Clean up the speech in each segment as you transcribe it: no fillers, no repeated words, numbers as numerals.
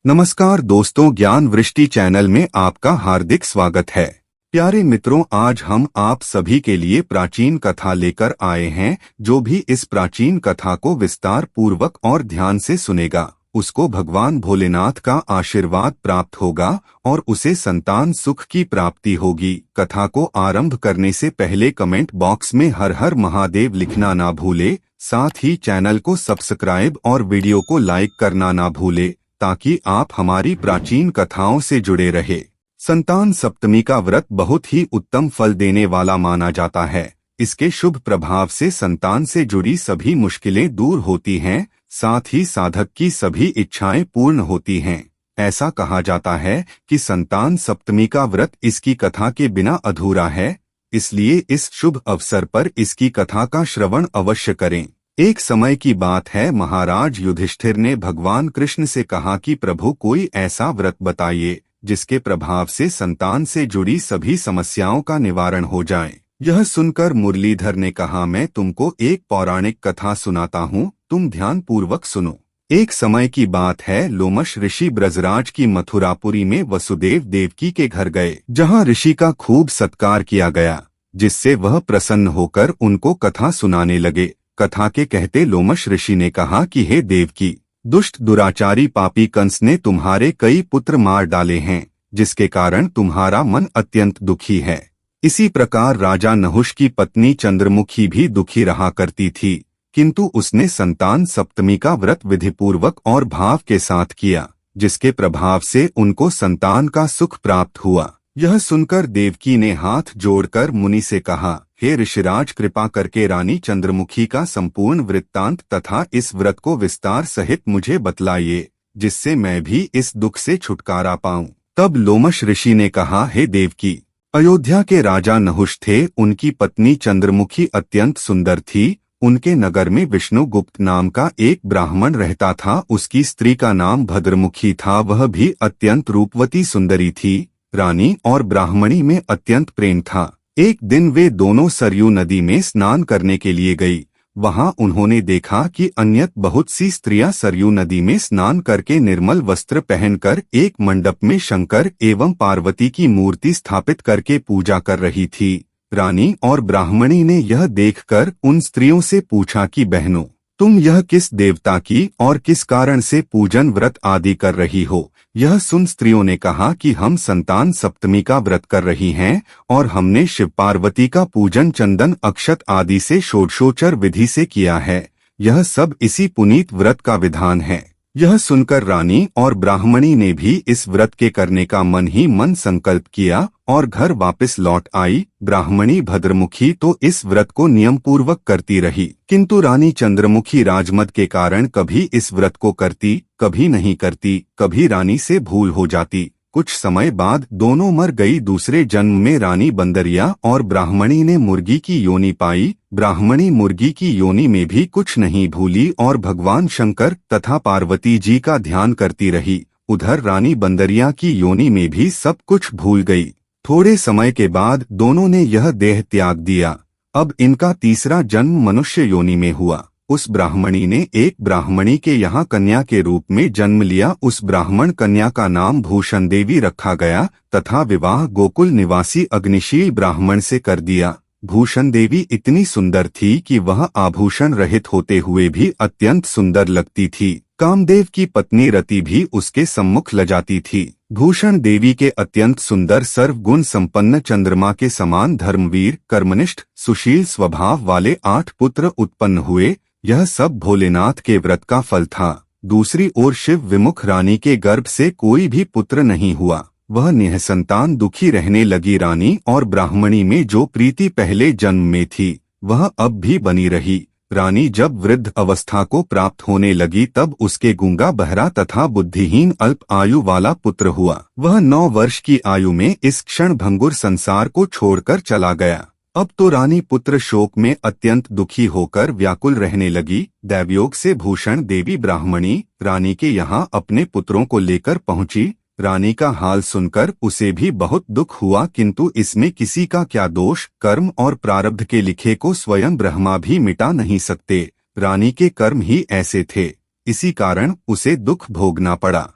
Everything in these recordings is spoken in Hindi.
नमस्कार दोस्तों, ज्ञान वृष्टि चैनल में आपका हार्दिक स्वागत है। प्यारे मित्रों, आज हम आप सभी के लिए प्राचीन कथा लेकर आए हैं। जो भी इस प्राचीन कथा को विस्तार पूर्वक और ध्यान से सुनेगा उसको भगवान भोलेनाथ का आशीर्वाद प्राप्त होगा और उसे संतान सुख की प्राप्ति होगी। कथा को आरंभ करने से पहले कमेंट बॉक्स में हर हर महादेव लिखना ना भूले। साथ ही चैनल को सब्सक्राइब और वीडियो को लाइक करना ना भूले ताकि आप हमारी प्राचीन कथाओं से जुड़े रहे। संतान सप्तमी का व्रत बहुत ही उत्तम फल देने वाला माना जाता है। इसके शुभ प्रभाव से संतान से जुड़ी सभी मुश्किलें दूर होती हैं, साथ ही साधक की सभी इच्छाएं पूर्ण होती हैं। ऐसा कहा जाता है कि संतान सप्तमी का व्रत इसकी कथा के बिना अधूरा है, इसलिए इस शुभ अवसर पर इसकी कथा का श्रवण अवश्य करें। एक समय की बात है, महाराज युधिष्ठिर ने भगवान कृष्ण से कहा कि प्रभु, कोई ऐसा व्रत बताइए जिसके प्रभाव से संतान से जुड़ी सभी समस्याओं का निवारण हो जाए। यह सुनकर मुरलीधर ने कहा, मैं तुमको एक पौराणिक कथा सुनाता हूँ, तुम ध्यान पूर्वक सुनो। एक समय की बात है, लोमश ऋषि ब्रजराज की मथुरापुरी में वसुदेव देवकी के घर गए, जहाँ ऋषि का खूब सत्कार किया गया, जिससे वह प्रसन्न होकर उनको कथा सुनाने लगे। कथा के कहते लोमश ऋषि ने कहा कि हे देवकी, दुष्ट दुराचारी पापी कंस ने तुम्हारे कई पुत्र मार डाले हैं, जिसके कारण तुम्हारा मन अत्यंत दुखी है। इसी प्रकार राजा नहुष की पत्नी चंद्रमुखी भी दुखी रहा करती थी, किंतु उसने संतान सप्तमी का व्रत विधिपूर्वक और भाव के साथ किया, जिसके प्रभाव से उनको संतान का सुख प्राप्त हुआ। यह सुनकर देवकी ने हाथ जोड़कर मुनि से कहा, हे ऋषिराज, कृपा करके रानी चंद्रमुखी का संपूर्ण वृत्तांत तथा इस व्रत को विस्तार सहित मुझे बतलाइए, जिससे मैं भी इस दुख से छुटकारा पाऊं। तब लोमश ऋषि ने कहा, हे देवकी, अयोध्या के राजा नहुष थे, उनकी पत्नी चंद्रमुखी अत्यंत सुंदर थी। उनके नगर में विष्णुगुप्त नाम का एक ब्राह्मण रहता था, उसकी स्त्री का नाम भद्रमुखी था, वह भी अत्यंत रूपवती सुंदरी थी। रानी और ब्राह्मणी में अत्यंत प्रेम था। एक दिन वे दोनों सरयू नदी में स्नान करने के लिए गई। वहां उन्होंने देखा कि अन्यत बहुत सी स्त्रियां सरयू नदी में स्नान करके निर्मल वस्त्र पहनकर एक मंडप में शंकर एवं पार्वती की मूर्ति स्थापित करके पूजा कर रही थी। रानी और ब्राह्मणी ने यह देखकर उन स्त्रियों से पूछा कि बहनों, तुम यह किस देवता की और किस कारण से पूजन व्रत आदि कर रही हो? यह सुन स्त्रियों ने कहा कि हम संतान सप्तमी का व्रत कर रही हैं और हमने शिव पार्वती का पूजन चंदन अक्षत आदि से षोडशोपचार विधि से किया है। यह सब इसी पुनीत व्रत का विधान है। यह सुनकर रानी और ब्राह्मणी ने भी इस व्रत के करने का मन ही मन संकल्प किया और घर वापस लौट आई। ब्राह्मणी भद्रमुखी तो इस व्रत को नियम पूर्वक करती रही, किंतु रानी चंद्रमुखी राजमद के कारण कभी इस व्रत को करती, कभी नहीं करती, कभी रानी से भूल हो जाती। कुछ समय बाद दोनों मर गई। दूसरे जन्म में रानी बंदरिया और ब्राह्मणी ने मुर्गी की योनि पाई। ब्राह्मणी मुर्गी की योनि में भी कुछ नहीं भूली और भगवान शंकर तथा पार्वती जी का ध्यान करती रही। उधर रानी बंदरिया की योनि में भी सब कुछ भूल गई। थोड़े समय के बाद दोनों ने यह देह त्याग दिया। अब इनका तीसरा जन्म मनुष्य योनि में हुआ। उस ब्राह्मणी ने एक ब्राह्मणी के यहाँ कन्या के रूप में जन्म लिया। उस ब्राह्मण कन्या का नाम भूषण देवी रखा गया तथा विवाह गोकुल निवासी अग्निशील ब्राह्मण से कर दिया। भूषण देवी इतनी सुंदर थी कि वह आभूषण रहित होते हुए भी अत्यंत सुंदर लगती थी। कामदेव की पत्नी रति भी उसके सम्मुख लजाती थी। भूषण देवी के अत्यंत सुंदर सर्वगुण संपन्न चंद्रमा के समान धर्मवीर, कर्मनिष्ठ, सुशील स्वभाव वाले 8 पुत्र उत्पन्न हुए। यह सब भोलेनाथ के व्रत का फल था। दूसरी ओर शिव विमुख रानी के गर्भ से कोई भी पुत्र नहीं हुआ। वह निःसंतान दुखी रहने लगी। रानी और ब्राह्मणी में जो प्रीति पहले जन्म में थी वह अब भी बनी रही। रानी जब वृद्ध अवस्था को प्राप्त होने लगी तब उसके गूंगा, बहरा तथा बुद्धिहीन अल्प आयु वाला पुत्र हुआ। वह 9 वर्ष की आयु में इस क्षण भंगुर संसार को छोड़कर चला गया। अब तो रानी पुत्र शोक में अत्यंत दुखी होकर व्याकुल रहने लगी। दैवयोग से भूषण देवी ब्राह्मणी रानी के यहाँ अपने पुत्रों को लेकर पहुंची। रानी का हाल सुनकर उसे भी बहुत दुख हुआ, किंतु इसमें किसी का क्या दोष? कर्म और प्रारब्ध के लिखे को स्वयं ब्रह्मा भी मिटा नहीं सकते। रानी के कर्म ही ऐसे थे, इसी कारण उसे दुख भोगना पड़ा।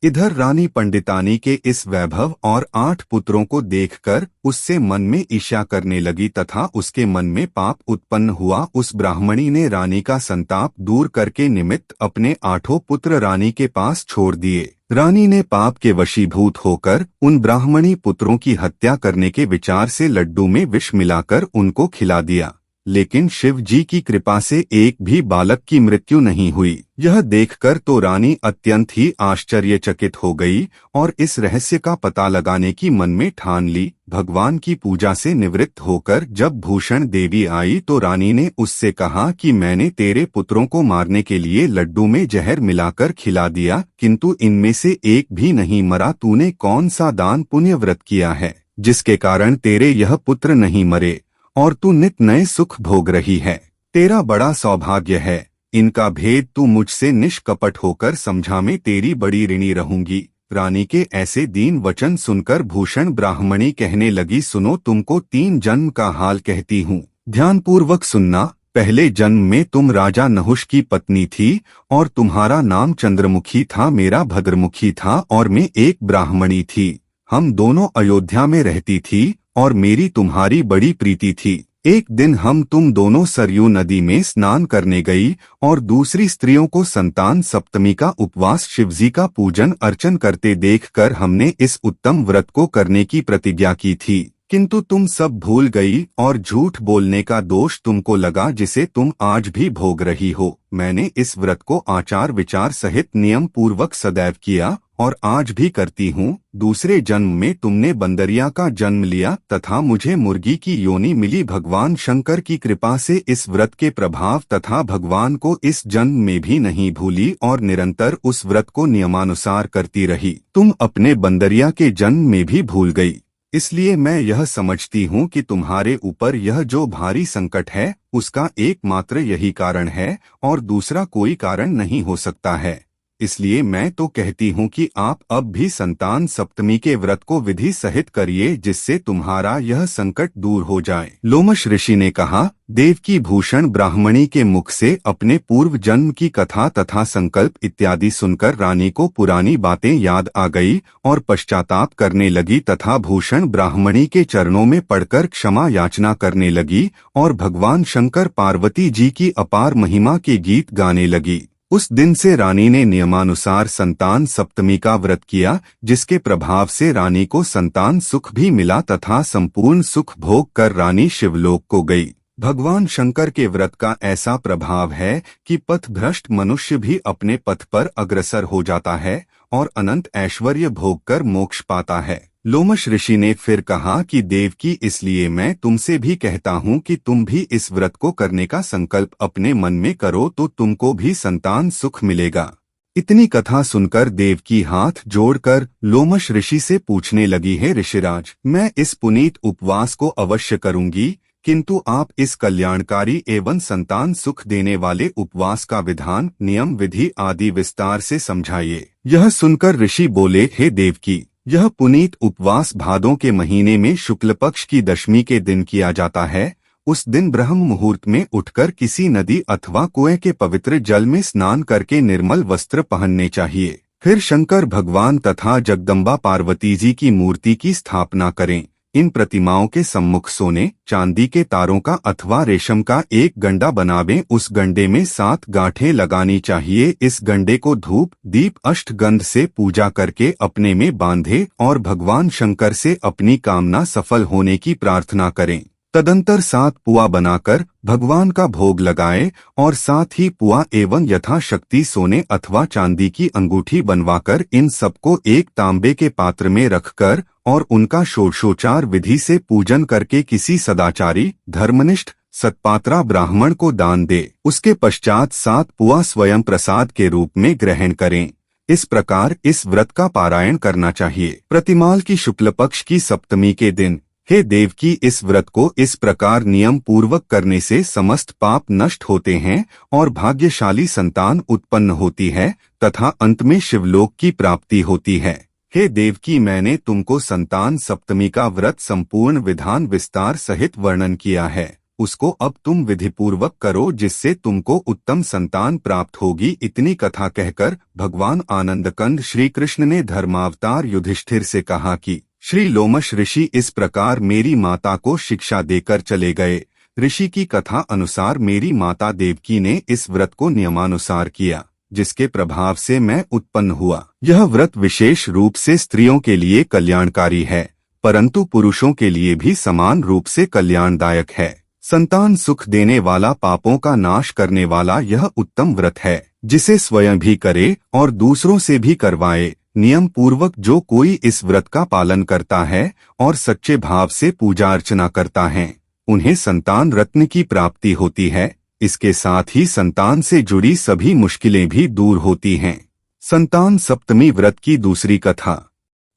इधर रानी पंडितानी के इस वैभव और 8 पुत्रों को देखकर उससे मन में ईर्ष्या करने लगी तथा उसके मन में पाप उत्पन्न हुआ। उस ब्राह्मणी ने रानी का संताप दूर करके निमित्त अपने 8 पुत्र रानी के पास छोड़ दिए। रानी ने पाप के वशीभूत होकर उन ब्राह्मणी पुत्रों की हत्या करने के विचार से लड्डू में विष मिलाकर उनको खिला दिया, लेकिन शिव जी की कृपा से एक भी बालक की मृत्यु नहीं हुई। यह देखकर तो रानी अत्यंत ही आश्चर्यचकित हो गई और इस रहस्य का पता लगाने की मन में ठान ली। भगवान की पूजा से निवृत्त होकर जब भूषण देवी आई तो रानी ने उससे कहा कि मैंने तेरे पुत्रों को मारने के लिए लड्डू में जहर मिलाकर खिला दिया, किंतु इनमें से एक भी नहीं मरा। तूने कौन सा दान पुण्य व्रत किया है जिसके कारण तेरे यह पुत्र नहीं मरे और तू नित नए सुख भोग रही है? तेरा बड़ा सौभाग्य है। इनका भेद तू मुझसे निष्कपट होकर समझा, मैं तेरी बड़ी ऋणी रहूंगी। रानी के ऐसे दीन वचन सुनकर भूषण ब्राह्मणी कहने लगी, सुनो, तुमको 3 जन्म का हाल कहती हूँ, ध्यानपूर्वक सुनना। पहले जन्म में तुम राजा नहुष की पत्नी थी और तुम्हारा नाम चंद्रमुखी था, मेरा भद्रमुखी था और मैं एक ब्राह्मणी थी। हम दोनों अयोध्या में रहती थी और मेरी तुम्हारी बड़ी प्रीति थी। एक दिन हम तुम दोनों सरयू नदी में स्नान करने गई और दूसरी स्त्रियों को संतान सप्तमी का उपवास शिवजी का पूजन अर्चन करते देखकर हमने इस उत्तम व्रत को करने की प्रतिज्ञा की थी, किंतु तुम सब भूल गई और झूठ बोलने का दोष तुमको लगा, जिसे तुम आज भी भोग रही हो। मैंने इस व्रत को आचार विचार सहित नियम पूर्वक सदैव किया और आज भी करती हूँ। दूसरे जन्म में तुमने बंदरिया का जन्म लिया तथा मुझे मुर्गी की योनि मिली। भगवान शंकर की कृपा से इस व्रत के प्रभाव तथा भगवान को इस जन्म में भी नहीं भूली और निरंतर उस व्रत को नियमानुसार करती रही। तुम अपने बंदरिया के जन्म में भी भूल गई, इसलिए मैं यह समझती हूँ कि तुम्हारे ऊपर यह जो भारी संकट है उसका एकमात्र यही कारण है और दूसरा कोई कारण नहीं हो सकता है। इसलिए मैं तो कहती हूँ कि आप अब भी संतान सप्तमी के व्रत को विधि सहित करिए, जिससे तुम्हारा यह संकट दूर हो जाए। लोमश ऋषि ने कहा, देवकी भूषण ब्राह्मणी के मुख से अपने पूर्व जन्म की कथा तथा संकल्प इत्यादि सुनकर रानी को पुरानी बातें याद आ गई और पश्चाताप करने लगी तथा भूषण ब्राह्मणी के चरणों में पड़कर क्षमा याचना करने लगी और भगवान शंकर पार्वती जी की अपार महिमा के गीत गाने लगी। उस दिन से रानी ने नियमानुसार संतान सप्तमी का व्रत किया, जिसके प्रभाव से रानी को संतान सुख भी मिला तथा संपूर्ण सुख भोग कर रानी शिवलोक को गई। भगवान शंकर के व्रत का ऐसा प्रभाव है कि पथभ्रष्ट मनुष्य भी अपने पथ पर अग्रसर हो जाता है और अनंत ऐश्वर्य भोग कर मोक्ष पाता है। लोमश ऋषि ने फिर कहा कि देवकी, इसलिए मैं तुमसे भी कहता हूँ कि तुम भी इस व्रत को करने का संकल्प अपने मन में करो तो तुमको भी संतान सुख मिलेगा। इतनी कथा सुनकर देवकी हाथ जोड़कर लोमश ऋषि से पूछने लगी, है ऋषिराज, मैं इस पुनीत उपवास को अवश्य करूंगी, किंतु आप इस कल्याणकारी एवं संतान सुख देने वाले उपवास का विधान, नियम, विधि आदि विस्तार से समझाइए। यह सुनकर ऋषि बोले, हे देवकी, यह पुनीत उपवास भादों के महीने में शुक्ल पक्ष की दशमी के दिन किया जाता है। उस दिन ब्रह्म मुहूर्त में उठकर किसी नदी अथवा कुएं के पवित्र जल में स्नान करके निर्मल वस्त्र पहनने चाहिए। फिर शंकर भगवान तथा जगदम्बा पार्वती जी की मूर्ति की स्थापना करें। इन प्रतिमाओं के सम्मुख सोने चांदी के तारों का अथवा रेशम का एक गंडा बनावें। उस गंडे में 7 गांठें लगानी चाहिए। इस गंडे को धूप दीप अष्टगंध से पूजा करके अपने में बांधे और भगवान शंकर से अपनी कामना सफल होने की प्रार्थना करें। तदंतर 7 पुआ बनाकर भगवान का भोग लगाएं और साथ ही पुआ एवं यथाशक्ति सोने अथवा चांदी की अंगूठी बनवाकर इन सबको एक तांबे के पात्र में रखकर और उनका षोडशोपचार विधि से पूजन करके किसी सदाचारी धर्मनिष्ठ सत्पात्रा ब्राह्मण को दान दे। उसके पश्चात 7 पुआ स्वयं प्रसाद के रूप में ग्रहण करें। इस प्रकार इस व्रत का पारायण करना चाहिए। प्रतिमाल की शुक्ल पक्ष की सप्तमी के दिन, हे देवकी, इस व्रत को इस प्रकार नियम पूर्वक करने से समस्त पाप नष्ट होते हैं और भाग्यशाली संतान उत्पन्न होती है तथा अंत में शिवलोक की प्राप्ति होती है। हे देवकी, मैंने तुमको संतान सप्तमी का व्रत संपूर्ण विधान विस्तार सहित वर्णन किया है। उसको अब तुम विधिपूर्वक करो, जिससे तुमको उत्तम संतान प्राप्त होगी। इतनी कथा कहकर भगवान आनंदकंद श्री कृष्ण ने धर्मावतार युधिष्ठिर से कहा कि श्री लोमश ऋषि इस प्रकार मेरी माता को शिक्षा देकर चले गए। ऋषि की कथा अनुसार मेरी माता देवकी ने इस व्रत को नियमानुसार किया, जिसके प्रभाव से मैं उत्पन्न हुआ। यह व्रत विशेष रूप से स्त्रियों के लिए कल्याणकारी है, परंतु पुरुषों के लिए भी समान रूप से कल्याणदायक है। संतान सुख देने वाला, पापों का नाश करने वाला यह उत्तम व्रत है, जिसे स्वयं भी करे और दूसरों से भी करवाए। नियम पूर्वक जो कोई इस व्रत का पालन करता है और सच्चे भाव से पूजा अर्चना करता है, उन्हें संतान रत्न की प्राप्ति होती है। इसके साथ ही संतान से जुड़ी सभी मुश्किलें भी दूर होती हैं। संतान सप्तमी व्रत की दूसरी कथा।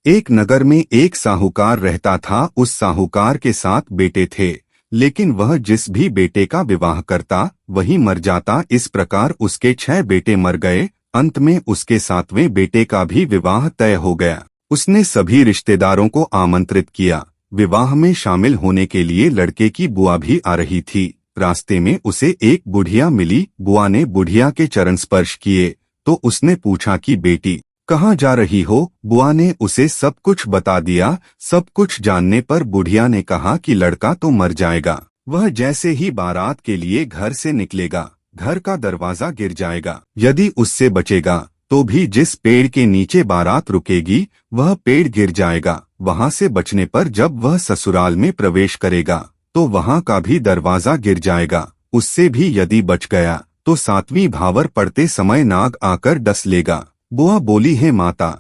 एक नगर में एक साहूकार रहता था। उस साहूकार के 7 बेटे थे, लेकिन वह जिस भी बेटे का विवाह करता वही मर जाता। इस प्रकार उसके 6 बेटे मर गए। अंत में उसके 7वें बेटे का भी विवाह तय हो गया। उसने सभी रिश्तेदारों को आमंत्रित किया। विवाह में शामिल होने के लिए लड़के की बुआ भी आ रही थी। रास्ते में उसे एक बुढ़िया मिली। बुआ ने बुढ़िया के चरण स्पर्श किए तो उसने पूछा कि बेटी कहाँ जा रही हो? बुआ ने उसे सब कुछ बता दिया। सब कुछ जानने पर बुढ़िया ने कहा कि लड़का तो मर जाएगा। वह जैसे ही बारात के लिए घर से निकलेगा, घर का दरवाजा गिर जाएगा। यदि उससे बचेगा तो भी जिस पेड़ के नीचे बारात रुकेगी वह पेड़ गिर जाएगा। वहां से बचने पर जब वह ससुराल में प्रवेश करेगा तो वहां का भी दरवाजा गिर जाएगा। उससे भी यदि बच गया तो 7वीं भावर पड़ते समय नाग आकर डस लेगा। बुआ बोली, है माता,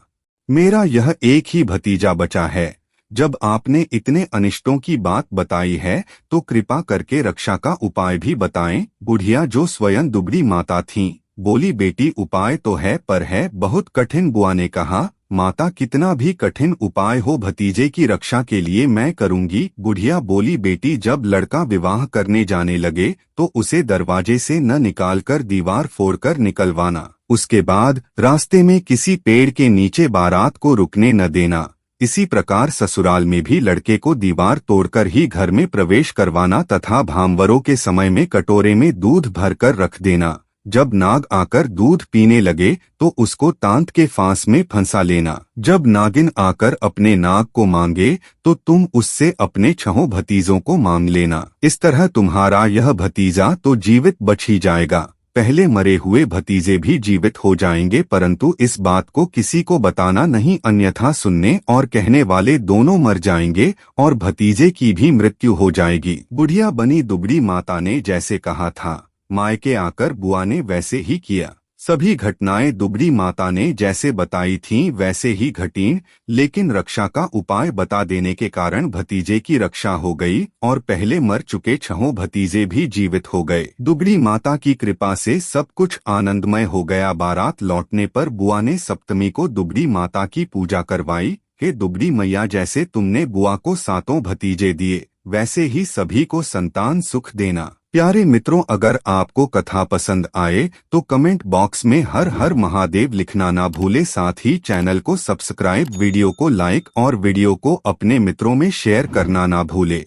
मेरा यह एक ही भतीजा बचा है। जब आपने इतने अनिष्टों की बात बताई है तो कृपा करके रक्षा का उपाय भी बताएं। बुढ़िया जो स्वयं दुबड़ी माता थीं, बोली, बेटी उपाय तो है पर है बहुत कठिन। बुआ ने कहा, माता कितना भी कठिन उपाय हो भतीजे की रक्षा के लिए मैं करूंगी। बुढ़िया बोली, बेटी जब लड़का विवाह करने जाने लगे तो उसे दरवाजे से न निकालकर दीवार फोड़कर निकलवाना। उसके बाद रास्ते में किसी पेड़ के नीचे बारात को रुकने न देना। इसी प्रकार ससुराल में भी लड़के को दीवार तोड़कर ही घर में प्रवेश करवाना तथा भामवरों के समय में कटोरे में दूध भरकर रख देना। जब नाग आकर दूध पीने लगे तो उसको तांत के फांस में फंसा लेना। जब नागिन आकर अपने नाग को मांगे तो तुम उससे अपने 6 भतीजों को मांग लेना। इस तरह तुम्हारा यह भतीजा तो जीवित बच ही जाएगा। पहले मरे हुए भतीजे भी जीवित हो जाएंगे, परंतु इस बात को किसी को बताना नहीं, अन्यथा सुनने और कहने वाले दोनों मर जाएंगे और भतीजे की भी मृत्यु हो जाएगी। बुढ़िया बनी दुबड़ी माता ने जैसे कहा था, मायके आकर बुआ ने वैसे ही किया। सभी घटनाएं दुबड़ी माता ने जैसे बताई थीं वैसे ही घटीं, लेकिन रक्षा का उपाय बता देने के कारण भतीजे की रक्षा हो गई और पहले मर चुके 6 भतीजे भी जीवित हो गए। दुबड़ी माता की कृपा से सब कुछ आनंदमय हो गया। बारात लौटने पर बुआ ने सप्तमी को दुबड़ी माता की पूजा करवाई। हे दुबड़ी मैया, जैसे तुमने बुआ को 7 भतीजे दिए वैसे ही सभी को संतान सुख देना। प्यारे मित्रों, अगर आपको कथा पसंद आए तो कमेंट बॉक्स में हर हर महादेव लिखना ना भूले। साथ ही चैनल को सब्सक्राइब, वीडियो को लाइक और वीडियो को अपने मित्रों में शेयर करना ना भूले।